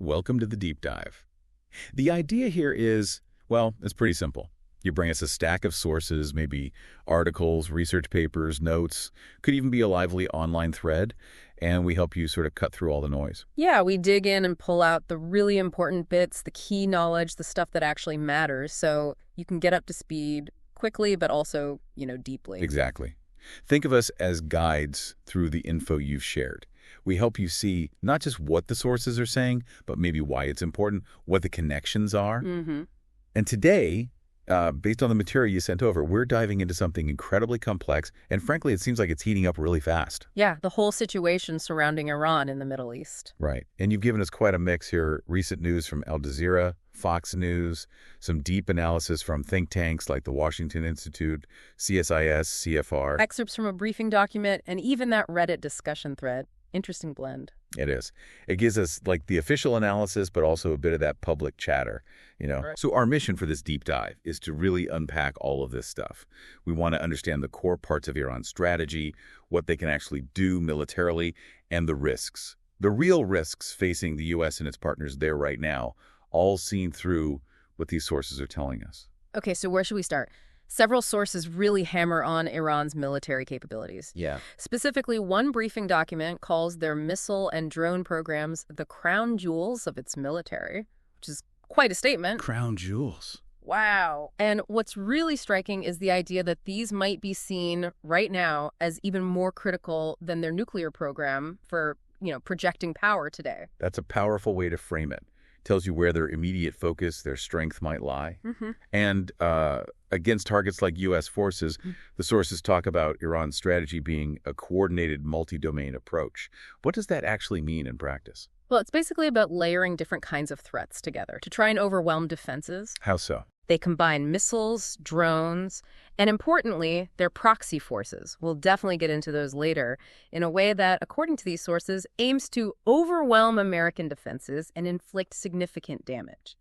welcome to the deep dive. The idea here is, well, it's pretty simple. You bring us a stack of sources, maybe articles, research papers, notes, could even be a lively online thread, and we help you sort of cut through all the noise. Yeah, we dig in and pull out the really important bits, the key knowledge, the stuff that actually matters, so you can get up to speed quickly, but also, deeply. Exactly. Think of us as guides through the info you've shared. We help you see not just what the sources are saying, but maybe why it's important, what the connections are. And today, based on the material you sent over, we're diving into something incredibly complex, and frankly, it seems like it's heating up really fast. Yeah, the whole situation surrounding Iran in the Middle East. Right. And you've given us quite a mix here. Recent news from Al Jazeera, Fox News, some deep analysis from think tanks like the Washington Institute, CSIS, CFR. Excerpts from a briefing document, and even that Reddit discussion thread. Interesting blend. It is. It gives us like the official analysis, but also a bit of that public chatter, Right. So our mission for this deep dive is to really unpack all of this stuff. We want to understand the core parts of Iran's strategy, what they can actually do militarily, and the risks. The real risks facing the U.S. and its partners there right now, all seen through what these sources are telling us. Okay, so where should we start? Several sources really hammer on Iran's military capabilities. Yeah. Specifically, one briefing document calls their missile and drone programs the crown jewels of its military, which is quite a statement. Crown jewels. Wow. And what's really striking is the idea that these might be seen right now as even more critical than their nuclear program for, projecting power today. That's a powerful way to frame it. Tells you where their immediate focus, their strength might lie. And against targets like U.S. forces, the sources talk about Iran's strategy being a coordinated multi-domain approach. What does that actually mean in practice? Well, it's basically about layering different kinds of threats together to try and overwhelm defenses. How so? They combine missiles, drones, and importantly, their proxy forces. We'll definitely get into those later, in a way that, according to these sources, aims to overwhelm American defenses and inflict significant damage.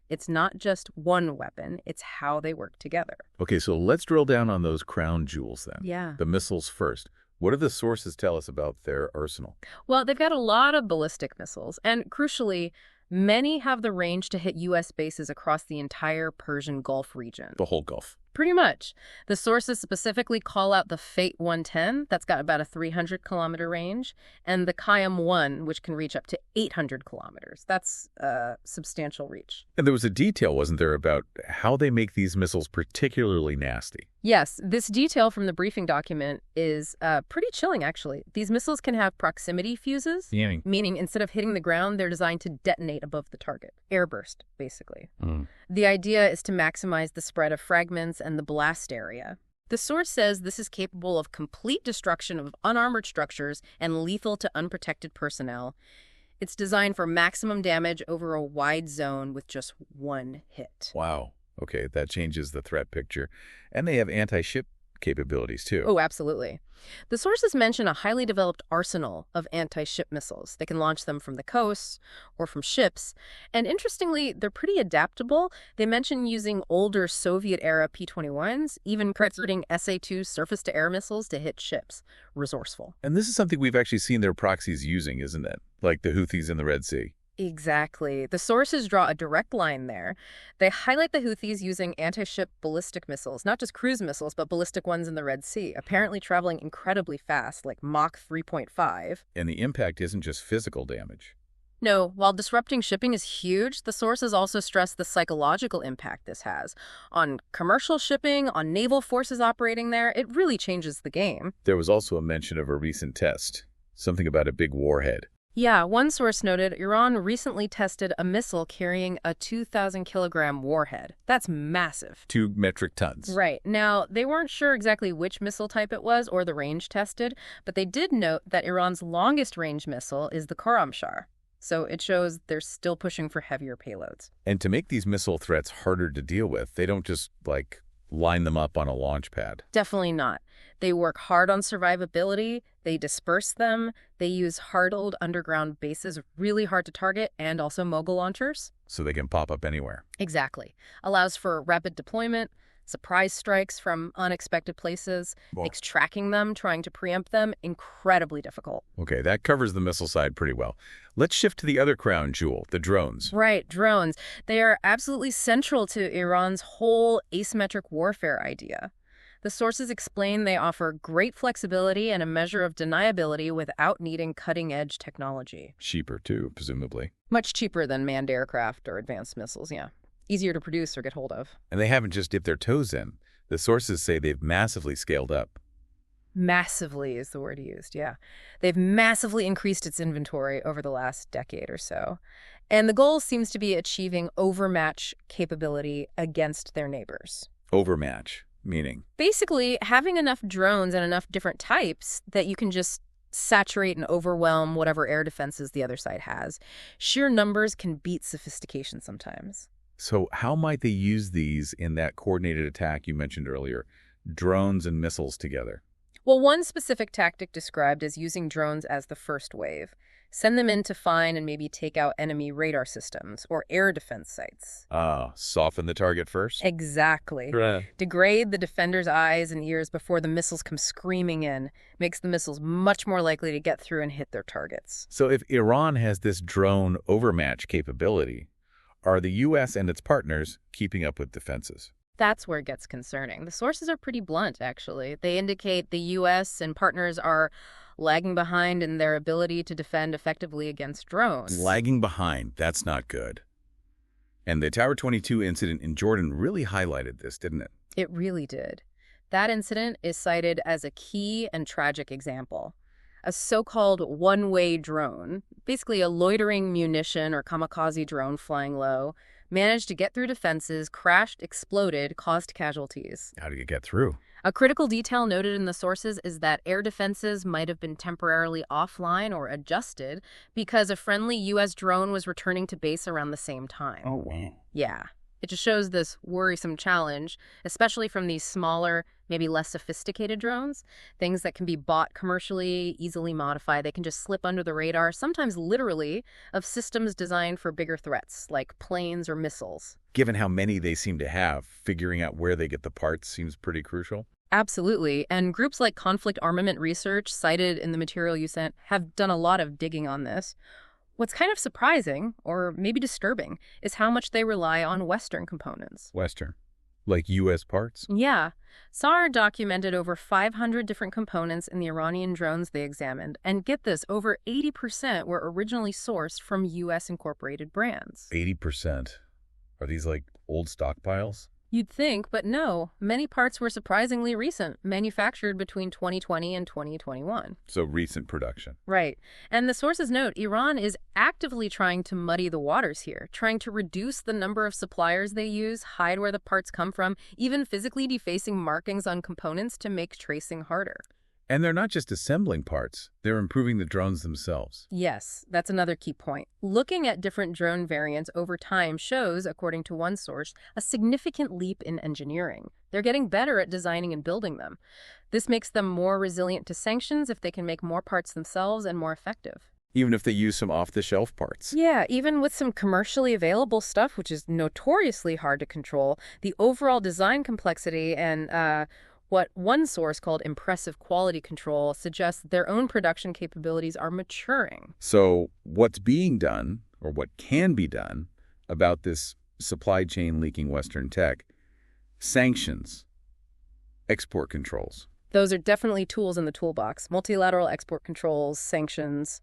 It's not just one weapon, it's how they work together. Okay, so let's drill down on those crown jewels then. Yeah. The missiles first. What do the sources tell us about their arsenal? Well, they've got a lot of ballistic missiles, and crucially, many have the range to hit U.S. bases across the entire Persian Gulf region. The whole Gulf. Pretty much. The sources specifically call out the Fateh-110, that's got about a 300-kilometer range, and the Qiam-1, which can reach up to 800 kilometers. That's a substantial reach. And there was a detail, wasn't there, about how they make these missiles particularly nasty? Yes, this detail from the briefing document is pretty chilling, actually. These missiles can have proximity fuses, meaning instead of hitting the ground, they're designed to detonate above the target. Airburst, basically. The idea is to maximize the spread of fragments and the blast area. The source says this is capable of complete destruction of unarmored structures and lethal to unprotected personnel. It's designed for maximum damage over a wide zone with just one hit. Wow. Okay, that changes the threat picture. And they have anti-ship capabilities, too. Oh, absolutely. The sources mention a highly developed arsenal of anti-ship missiles. They can launch them from the coast or from ships. And interestingly, they're pretty adaptable. They mention using older Soviet-era P-21s, even converting SA-2 surface-to-air missiles to hit ships. Resourceful. And this is something we've actually seen their proxies using, isn't it? Like the Houthis in the Red Sea. Exactly. The sources draw a direct line there. They highlight the Houthis using anti-ship ballistic missiles, not just cruise missiles, but ballistic ones in the Red Sea, apparently traveling incredibly fast, like Mach 3.5. And the impact isn't just physical damage. No, while disrupting shipping is huge, the sources also stress the psychological impact this has on commercial shipping, on naval forces operating there. It really changes the game. There was also a mention of a recent test, something about a big warhead. Yeah, one source noted Iran recently tested a missile carrying a 2,000-kilogram warhead. That's massive. 2 metric tons. Right. Now, they weren't sure exactly which missile type it was or the range tested, but they did note that Iran's longest range missile is the Khorramshahr. So it shows they're still pushing for heavier payloads. And to make these missile threats harder to deal with, they don't just, line them up on a launch pad. Definitely not. They work hard on survivability, they disperse them, they use hard-old underground bases really hard to target, and also mogul launchers. So they can pop up anywhere. Exactly. Allows for rapid deployment, surprise strikes from unexpected places, makes tracking them, trying to preempt them, incredibly difficult. Okay, that covers the missile side pretty well. Let's shift to the other crown jewel, the drones. Right, drones. They are absolutely central to Iran's whole asymmetric warfare idea. The sources explain they offer great flexibility and a measure of deniability without needing cutting-edge technology. Cheaper, too, presumably. Much cheaper than manned aircraft or advanced missiles, yeah. Easier to produce or get hold of. And they haven't just dipped their toes in. The sources say they've massively scaled up. Massively is the word used, yeah. They've massively increased its inventory over the last decade or so. And the goal seems to be achieving overmatch capability against their neighbors. Overmatch, meaning? Basically, having enough drones and enough different types that you can just saturate and overwhelm whatever air defenses the other side has. Sheer numbers can beat sophistication sometimes. So how might they use these in that coordinated attack you mentioned earlier? Drones and missiles together. Well, one specific tactic described is using drones as the first wave. Send them in to find and maybe take out enemy radar systems or air defense sites. Soften the target first? Exactly. Right. Degrade the defender's eyes and ears before the missiles come screaming in. Makes the missiles much more likely to get through and hit their targets. So if Iran has this drone overmatch capability, are the U.S. and its partners keeping up with defenses? That's where it gets concerning. The sources are pretty blunt, actually. They indicate the U.S. and partners are lagging behind in their ability to defend effectively against drones. Lagging behind, that's not good. And the Tower 22 incident in Jordan really highlighted this, didn't it? It really did. That incident is cited as a key and tragic example. A so-called one-way drone, basically a loitering munition or kamikaze drone flying low, managed to get through defenses, crashed, exploded, caused casualties. How did it get through? A critical detail noted in the sources is that air defenses might have been temporarily offline or adjusted because a friendly U.S. drone was returning to base around the same time. Oh, wow. Yeah. It just shows this worrisome challenge, especially from these smaller, maybe less sophisticated drones, things that can be bought commercially, easily modified. They can just slip under the radar, sometimes literally, of systems designed for bigger threats, like planes or missiles. Given how many they seem to have, figuring out where they get the parts seems pretty crucial. Absolutely. And groups like Conflict Armament Research, cited in the material you sent, have done a lot of digging on this. What's kind of surprising, or maybe disturbing, is how much they rely on Western components. Western? Like U.S. parts? Yeah. SAR documented over 500 different components in the Iranian drones they examined. And get this, over 80% were originally sourced from U.S. incorporated brands. 80%? Are these like old stockpiles? You'd think, but no. Many parts were surprisingly recent, manufactured between 2020 and 2021. So recent production. Right. And the sources note Iran is actively trying to muddy the waters here, trying to reduce the number of suppliers they use, hide where the parts come from, even physically defacing markings on components to make tracing harder. And they're not just assembling parts, they're improving the drones themselves. Yes, that's another key point. Looking at different drone variants over time shows, according to one source, a significant leap in engineering. They're getting better at designing and building them. This makes them more resilient to sanctions if they can make more parts themselves and more effective. Even if they use some off-the-shelf parts. Yeah, even with some commercially available stuff, which is notoriously hard to control, the overall design complexity and what one source called impressive quality control suggests their own production capabilities are maturing. So what's being done, or what can be done, about this supply chain leaking Western tech? Sanctions, export controls. Those are definitely tools in the toolbox. Multilateral export controls, sanctions.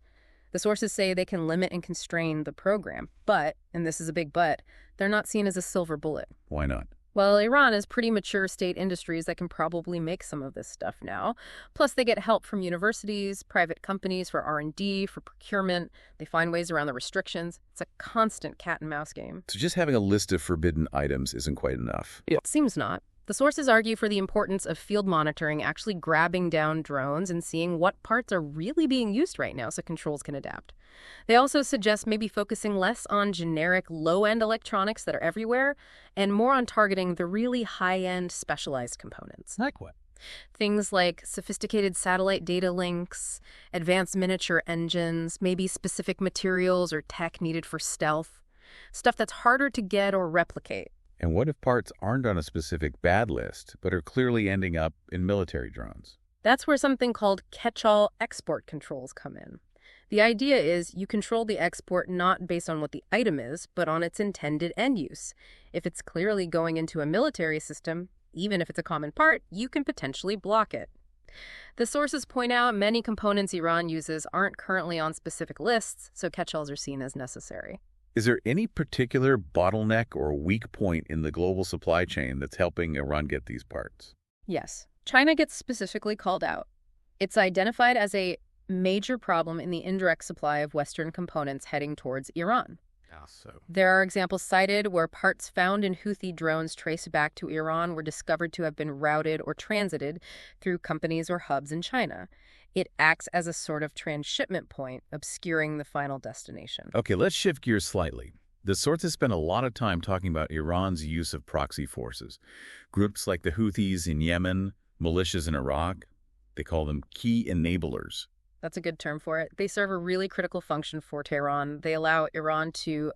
The sources say they can limit and constrain the program. But, and this is a big but, they're not seen as a silver bullet. Why not? Well, Iran has pretty mature state industries that can probably make some of this stuff now. Plus, they get help from universities, private companies for R&D, for procurement. They find ways around the restrictions. It's a constant cat-and-mouse game. So just having a list of forbidden items isn't quite enough. It seems not. The sources argue for the importance of field monitoring, actually grabbing down drones and seeing what parts are really being used right now so controls can adapt. They also suggest maybe focusing less on generic low-end electronics that are everywhere and more on targeting the really high-end specialized components. Like what? Things like sophisticated satellite data links, advanced miniature engines, maybe specific materials or tech needed for stealth, stuff that's harder to get or replicate. And what if parts aren't on a specific bad list, but are clearly ending up in military drones? That's where something called catch-all export controls come in. The idea is you control the export not based on what the item is, but on its intended end use. If it's clearly going into a military system, even if it's a common part, you can potentially block it. The sources point out many components Iran uses aren't currently on specific lists, so catch-alls are seen as necessary. Is there any particular bottleneck or weak point in the global supply chain that's helping Iran get these parts? Yes. China gets specifically called out. It's identified as a major problem in the indirect supply of Western components heading towards Iran. There are examples cited where parts found in Houthi drones traced back to Iran were discovered to have been routed or transited through companies or hubs in China. It acts as a sort of transshipment point, obscuring the final destination. Okay, let's shift gears slightly. The sources spend a lot of time talking about Iran's use of proxy forces. Groups like the Houthis in Yemen, militias in Iraq, they call them key enablers. That's a good term for it. They serve a really critical function for Tehran. They allow Iran to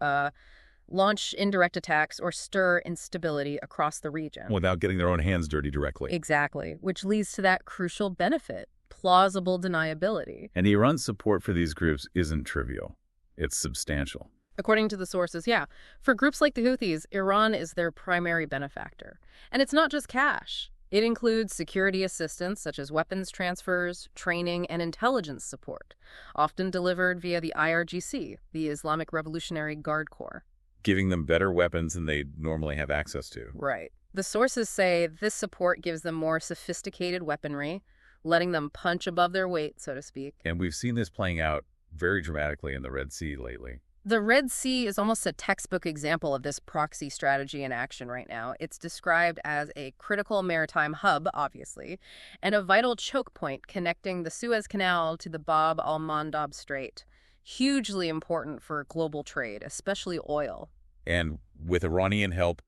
launch indirect attacks or stir instability across the region. Without getting their own hands dirty directly. Exactly, which leads to that crucial benefit, plausible deniability. And Iran's support for these groups isn't trivial. It's substantial. According to the sources, yeah. For groups like the Houthis, Iran is their primary benefactor. And it's not just cash. It includes security assistance, such as weapons transfers, training, and intelligence support, often delivered via the IRGC, the Islamic Revolutionary Guard Corps. Giving them better weapons than they normally have access to. Right. The sources say this support gives them more sophisticated weaponry, letting them punch above their weight, so to speak. And we've seen this playing out very dramatically in the Red Sea lately. The Red Sea is almost a textbook example of this proxy strategy in action right now. It's described as a critical maritime hub, obviously, and a vital choke point connecting the Suez Canal to the Bab al-Mandab Strait. Hugely important for global trade, especially oil. And with Iranian help,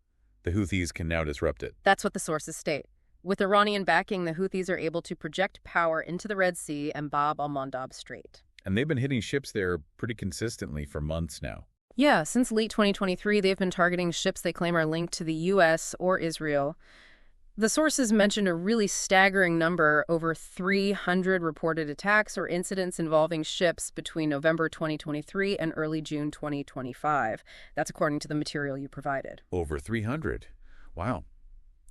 the Houthis can now disrupt it. That's what the sources state. With Iranian backing, the Houthis are able to project power into the Red Sea and Bab al-Mandab Strait. And they've been hitting ships there pretty consistently for months now. Yeah, since late 2023, they've been targeting ships they claim are linked to the U.S. or Israel. The sources mentioned a really staggering number, over 300 reported attacks or incidents involving ships between November 2023 and early June 2025. That's according to the material you provided. Over 300. Wow.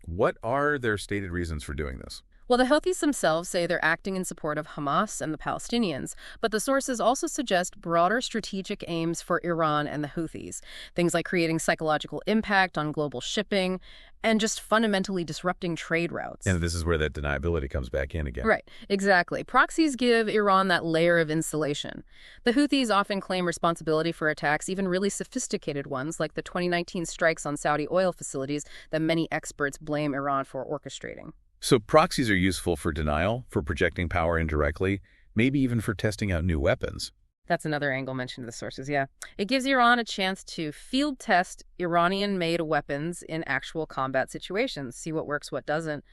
What are their stated reasons for doing this? Well, the Houthis themselves say they're acting in support of Hamas and the Palestinians, but the sources also suggest broader strategic aims for Iran and the Houthis, things like creating psychological impact on global shipping and just fundamentally disrupting trade routes. And this is where that deniability comes back in again. Right, exactly. Proxies give Iran that layer of insulation. The Houthis often claim responsibility for attacks, even really sophisticated ones, like the 2019 strikes on Saudi oil facilities that many experts blame Iran for orchestrating. So proxies are useful for denial, for projecting power indirectly, maybe even for testing out new weapons. That's another angle mentioned in the sources, yeah. It gives Iran a chance to field test Iranian-made weapons in actual combat situations, see what works, what doesn't.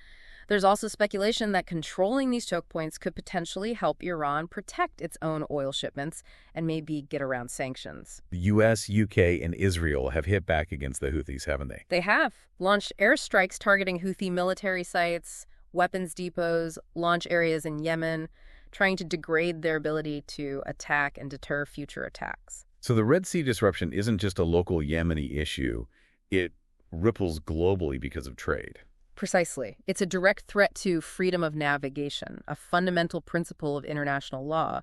There's also speculation that controlling these choke points could potentially help Iran protect its own oil shipments and maybe get around sanctions. The U.S., U.K., and Israel have hit back against the Houthis, haven't they? They have. Launched airstrikes targeting Houthi military sites, weapons depots, launch areas in Yemen, trying to degrade their ability to attack and deter future attacks. So the Red Sea disruption isn't just a local Yemeni issue. It ripples globally because of trade. Precisely. It's a direct threat to freedom of navigation, a fundamental principle of international law,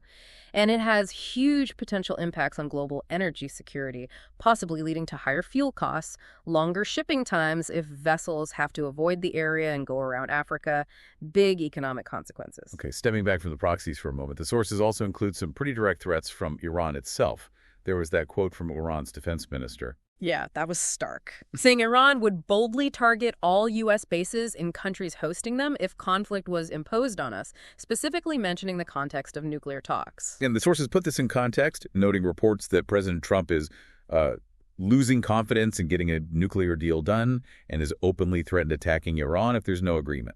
and it has huge potential impacts on global energy security, possibly leading to higher fuel costs, longer shipping times if vessels have to avoid the area and go around Africa, big economic consequences. Okay, stepping back from the proxies for a moment, the sources also include some pretty direct threats from Iran itself. There was that quote from Iran's defense minister. Yeah, that was stark. Saying Iran would boldly target all U.S. bases in countries hosting them if conflict was imposed on us, specifically mentioning the context of nuclear talks. And the sources put this in context, noting reports that President Trump is losing confidence in getting a nuclear deal done and has openly threatened attacking Iran if there's no agreement.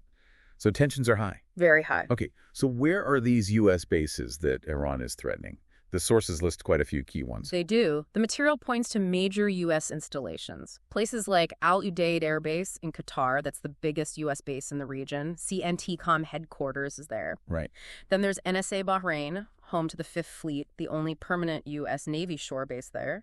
So tensions are high. Very high. Okay, so where are these U.S. bases that Iran is threatening? The sources list quite a few key ones. They do. The material points to major U.S. installations. Places like Udeid Air Base in Qatar, that's the biggest U.S. base in the region. CNTCOM headquarters is there. Right. Then there's NSA Bahrain, home to the Fifth Fleet, the only permanent U.S. Navy shore base there.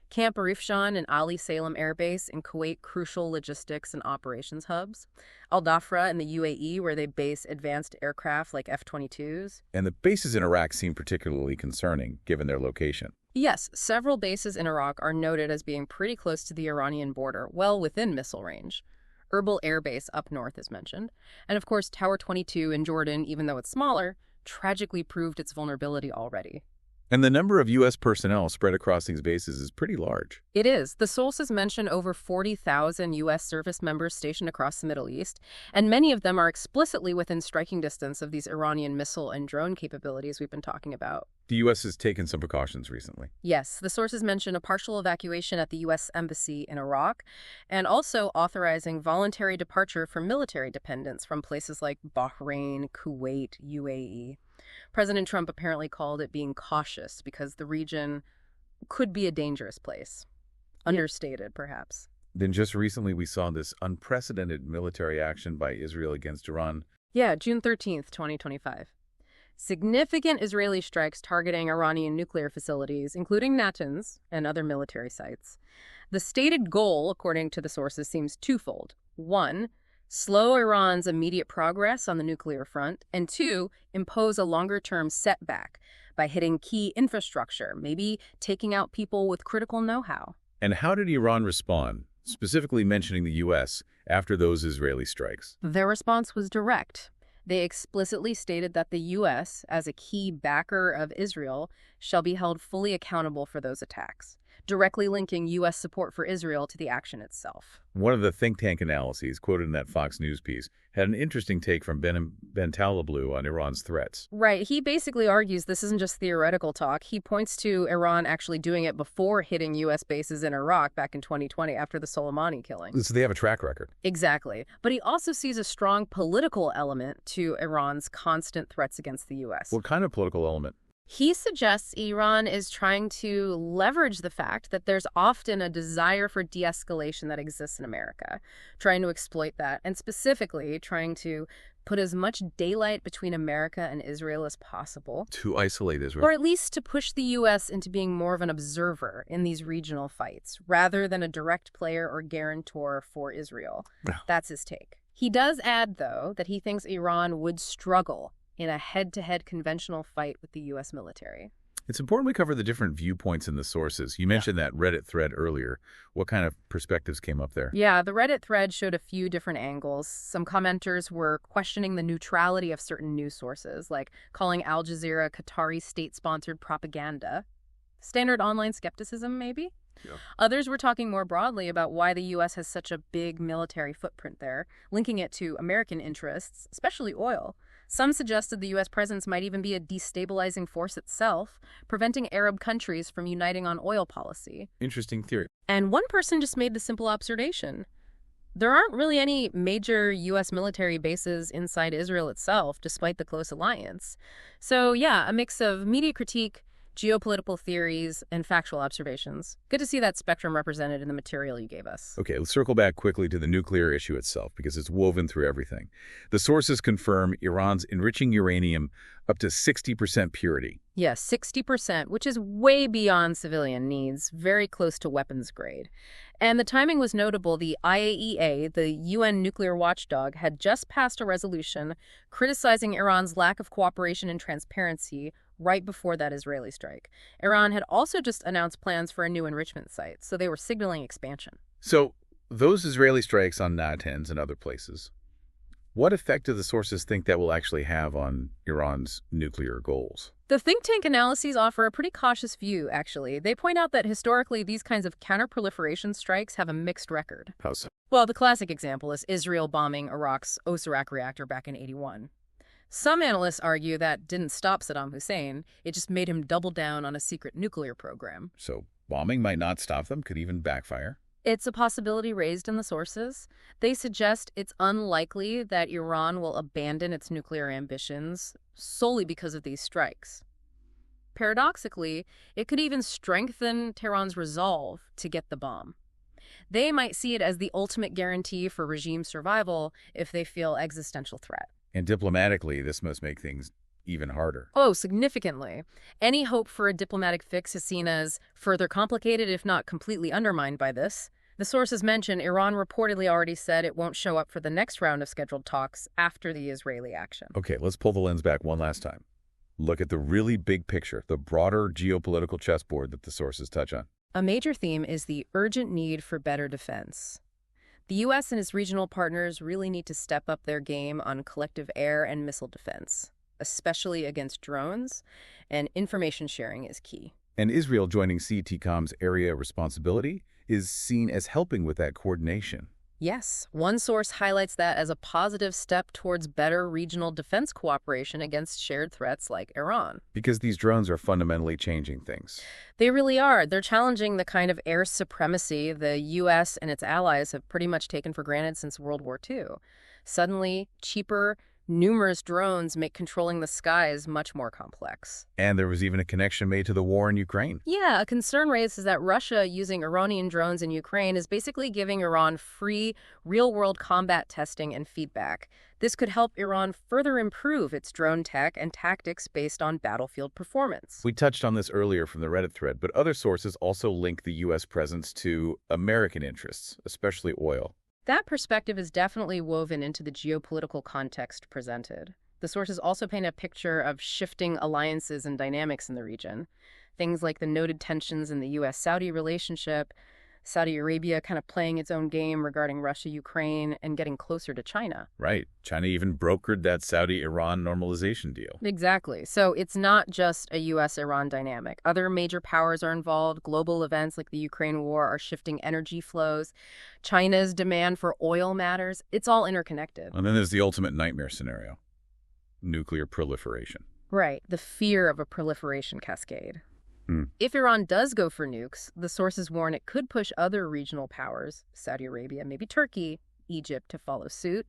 Camp Arifshan and Ali Salem Air Base in Kuwait, crucial logistics and operations hubs. Al Dhafra in the UAE, where they base advanced aircraft like F-22s. And the bases in Iraq seem particularly concerning, given their location. Yes, several bases in Iraq are noted as being pretty close to the Iranian border, well within missile range. Erbil Air Base up north is mentioned. And of course, Tower 22 in Jordan, even though it's smaller, tragically proved its vulnerability already. And the number of U.S. personnel spread across these bases is pretty large. It is. The sources mention over 40,000 U.S. service members stationed across the Middle East, and many of them are explicitly within striking distance of these Iranian missile and drone capabilities we've been talking about. The U.S. has taken some precautions recently. Yes, the sources mention a partial evacuation at the U.S. Embassy in Iraq, and also authorizing voluntary departure for military dependents from places like Bahrain, Kuwait, UAE. President Trump apparently called it being cautious because the region could be a dangerous place. Understated, perhaps. Then just recently we saw this unprecedented military action by Israel against Iran. Yeah, June 13th, 2025. Significant Israeli strikes targeting Iranian nuclear facilities, including Natanz and other military sites. The stated goal, according to the sources, seems twofold. One, slow Iran's immediate progress on the nuclear front, and two, impose a longer-term setback by hitting key infrastructure, maybe taking out people with critical know-how. And how did Iran respond, specifically mentioning the U.S., after those Israeli strikes? Their response was direct. They explicitly stated that the U.S., as a key backer of Israel, shall be held fully accountable for those attacks, directly linking U.S. support for Israel to the action itself. One of the think tank analyses quoted in that Fox News piece had an interesting take from Ben Talablu on Iran's threats. Right. He basically argues this isn't just theoretical talk. He points to Iran actually doing it before hitting U.S. bases in Iraq back in 2020 after the Soleimani killing. So they have a track record. Exactly. But he also sees a strong political element to Iran's constant threats against the U.S. What kind of political element? He suggests Iran is trying to leverage the fact that there's often a desire for de-escalation that exists in America, trying to exploit that, and specifically trying to put as much daylight between America and Israel as possible. To isolate Israel. Or at least to push the U.S. into being more of an observer in these regional fights, rather than a direct player or guarantor for Israel. That's his take. He does add, though, that he thinks Iran would struggle in a head-to-head conventional fight with the U.S. military. It's important we cover the different viewpoints in the sources. You mentioned that Reddit thread earlier. What kind of perspectives came up there? Yeah, the Reddit thread showed a few different angles. Some commenters were questioning the neutrality of certain news sources, like calling Al Jazeera Qatari state-sponsored propaganda. Standard online skepticism, maybe? Yeah. Others were talking more broadly about why the U.S. has such a big military footprint there, linking it to American interests, especially oil. Some suggested the U.S. presence might even be a destabilizing force itself, preventing Arab countries from uniting on oil policy. Interesting theory. And one person just made the simple observation: there aren't really any major U.S. military bases inside Israel itself, despite the close alliance. So yeah, a mix of media critique, geopolitical theories, and factual observations. Good to see that spectrum represented in the material you gave us. Okay, let's circle back quickly to the nuclear issue itself, because it's woven through everything. The sources confirm Iran's enriching uranium up to 60% purity. Yes, 60%, which is way beyond civilian needs, very close to weapons grade. And the timing was notable. The IAEA, the UN nuclear watchdog, had just passed a resolution criticizing Iran's lack of cooperation and transparency right before that Israeli strike. Iran had also just announced plans for a new enrichment site, so they were signaling expansion. So those Israeli strikes on Natanz and other places, what effect do the sources think that will actually have on Iran's nuclear goals? The think tank analyses offer a pretty cautious view, actually. They point out that historically these kinds of counter-proliferation strikes have a mixed record. How so? Well, the classic example is Israel bombing Iraq's Osirak reactor back in '81. Some analysts argue that didn't stop Saddam Hussein, it just made him double down on a secret nuclear program. So bombing might not stop them, could even backfire? It's a possibility raised in the sources. They suggest it's unlikely that Iran will abandon its nuclear ambitions solely because of these strikes. Paradoxically, it could even strengthen Tehran's resolve to get the bomb. They might see it as the ultimate guarantee for regime survival if they feel existential threat. And diplomatically, this must make things even harder. Oh, significantly. Any hope for a diplomatic fix is seen as further complicated, if not completely undermined by this. The sources mention Iran reportedly already said it won't show up for the next round of scheduled talks after the Israeli action. Okay, let's pull the lens back one last time. Look at the really big picture, the broader geopolitical chessboard that the sources touch on. A major theme is the urgent need for better defense. The U.S. and its regional partners really need to step up their game on collective air and missile defense, especially against drones, and information sharing is key. And Israel joining CENTCOM's area responsibility is seen as helping with that coordination. Yes, one source highlights that as a positive step towards better regional defense cooperation against shared threats like Iran. Because these drones are fundamentally changing things. They really are. They're challenging the kind of air supremacy the U.S. and its allies have pretty much taken for granted since World War II. Suddenly, cheaper, numerous drones make controlling the skies much more complex. And there was even a connection made to the war in Ukraine. Yeah, a concern raised is that Russia using Iranian drones in Ukraine is basically giving Iran free, real-world combat testing and feedback. This could help Iran further improve its drone tech and tactics based on battlefield performance. We touched on this earlier from the Reddit thread, but other sources also link the U.S. presence to American interests, especially oil. That perspective is definitely woven into the geopolitical context presented. The sources also paint a picture of shifting alliances and dynamics in the region. Things like the noted tensions in the U.S.-Saudi relationship, Saudi Arabia kind of playing its own game regarding Russia, Ukraine, and getting closer to China. Right. China even brokered that Saudi-Iran normalization deal. Exactly. So it's not just a U.S.-Iran dynamic. Other major powers are involved. Global events like the Ukraine war are shifting energy flows. China's demand for oil matters. It's all interconnected. And then there's the ultimate nightmare scenario, nuclear proliferation. Right. The fear of a proliferation cascade. If Iran does go for nukes, the sources warn it could push other regional powers, Saudi Arabia, maybe Turkey, Egypt, to follow suit,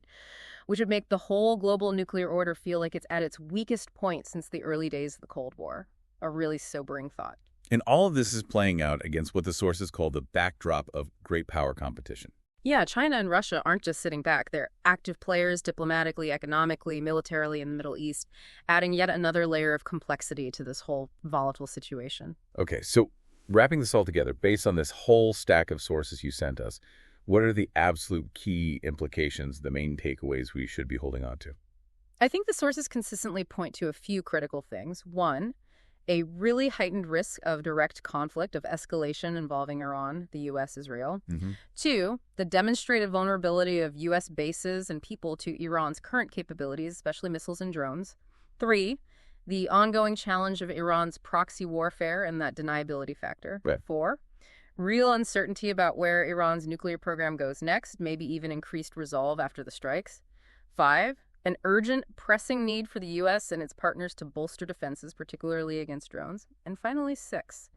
which would make the whole global nuclear order feel like it's at its weakest point since the early days of the Cold War. A really sobering thought. And all of this is playing out against what the sources call the backdrop of great power competition. Yeah, China and Russia aren't just sitting back. They're active players diplomatically, economically, militarily in the Middle East, adding yet another layer of complexity to this whole volatile situation. Okay, so wrapping this all together, based on this whole stack of sources you sent us, what are the absolute key implications, the main takeaways we should be holding on to? I think the sources consistently point to a few critical things. One, a really heightened risk of direct conflict, of escalation involving Iran, the U.S., Israel. Two, the demonstrated vulnerability of U.S. bases and people to Iran's current capabilities, especially missiles and drones. Three, the ongoing challenge of Iran's proxy warfare and that deniability factor. Right. Four, real uncertainty about where Iran's nuclear program goes next, maybe even increased resolve after the strikes. Five, an urgent, pressing need for the U.S. and its partners to bolster defenses, particularly against drones. And finally, six,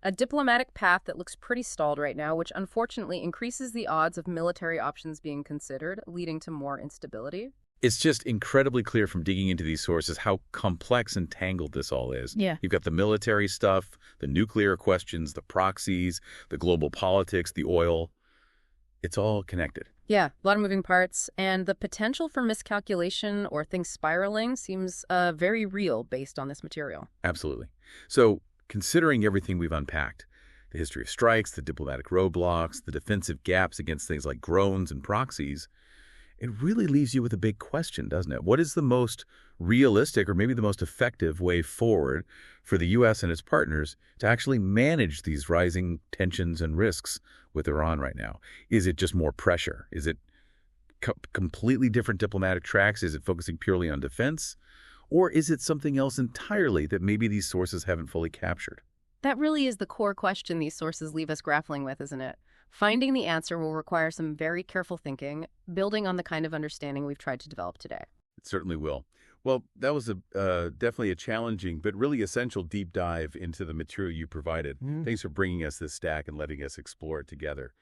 a diplomatic path that looks pretty stalled right now, which unfortunately increases the odds of military options being considered, leading to more instability. It's just incredibly clear from digging into these sources how complex and tangled this all is. Yeah. You've got the military stuff, the nuclear questions, the proxies, the global politics, the oil. It's all connected. Yeah, a lot of moving parts, and the potential for miscalculation or things spiraling seems very real based on this material. Absolutely. So, considering everything we've unpacked, the history of strikes, the diplomatic roadblocks, the defensive gaps against things like drones and proxies, it really leaves you with a big question, doesn't it? What is the most realistic or maybe the most effective way forward for the U.S. and its partners to actually manage these rising tensions and risks with Iran right now? Is it just more pressure? Is it completely different diplomatic tracks? Is it focusing purely on defense? Or is it something else entirely that maybe these sources haven't fully captured? That really is the core question these sources leave us grappling with, isn't it? Finding the answer will require some very careful thinking, building on the kind of understanding we've tried to develop today. It certainly will. Well, that was definitely a challenging but really essential deep dive into the material you provided. Thanks for bringing us this stack and letting us explore it together.